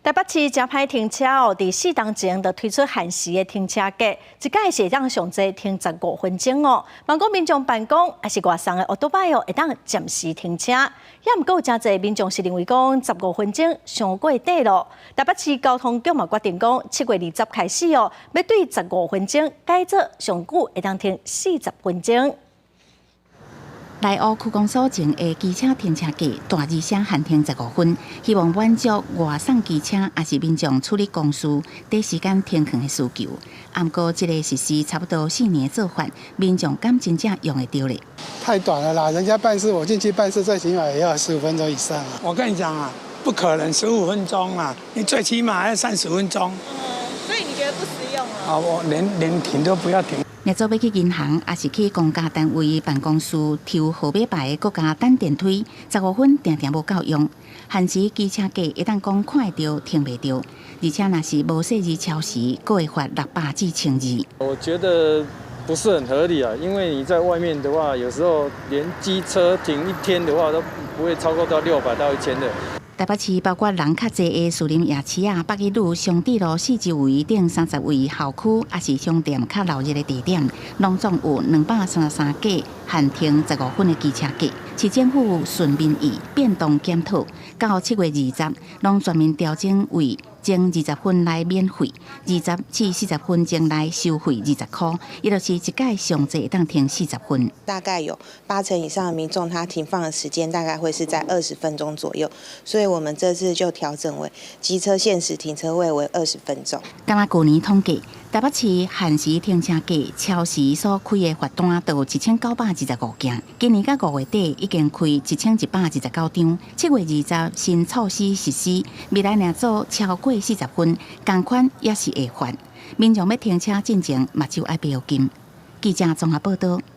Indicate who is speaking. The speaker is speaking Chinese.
Speaker 1: 台北市真歹停车哦，伫4档前就推出限时的停车价，一届是当上侪停15分钟哦。万讲民众办公还是外送的奥多拜哦，会当暂时停车。也毋过有真侪民众是认为讲15分钟上过底咯。台北市交通局嘛决定讲7月20开始哦，要对15分钟改做上久会当停40分钟。
Speaker 2: 内湖区公所前的机车停车格大字写限停15分，希望满足外送机车也是民众处理公事短时间停靠的需求。不过，这个实施差不多4年的做法，民众敢真正用得到嘞？
Speaker 3: 太短了啦！人家办事，我进去办事，最起码也要15分钟以上啊。
Speaker 4: 我跟你讲啊，不可能15分钟啊，你最起码要30分钟。
Speaker 5: 所以你觉得不实用了？
Speaker 4: 啊，我连停都不要停。
Speaker 2: 若做要去银行，也是去公家单位办公室抽号码牌的国家等电梯，15分定定无够用。限时机车价一旦讲看得到，停袂到，而且若是无细字超时，佫会罚600至1000字。
Speaker 6: 我觉得不是很合理啊，因为你在外面的话，有时候连机车停1天的话都不会超过到600到1000的。
Speaker 2: 台北市包括人较侪的树林夜市啊、北一路、松地路4周围等30位校区，也是商店较闹热的地点，拢总有233架限停15分的机车格。市政府顺民意变动检讨，到7月20，拢全面调整为前20分内免费，20至40分钟内收费20块，也就是一届上侪当停40分。
Speaker 7: 大概有80%以上的民众，他停放的时间大概会是在20分钟左右，所以我们这次就调整为机车限时停车位为20分钟。
Speaker 2: 敢若去年统计，台北市限时停车格超时所开的罚单就1925件，今年到5月底已经开1129张。7月20新措施实施，未来若做超过40分，同款也是会罚。民众要停车进前，嘛就要标金。记者综合报道。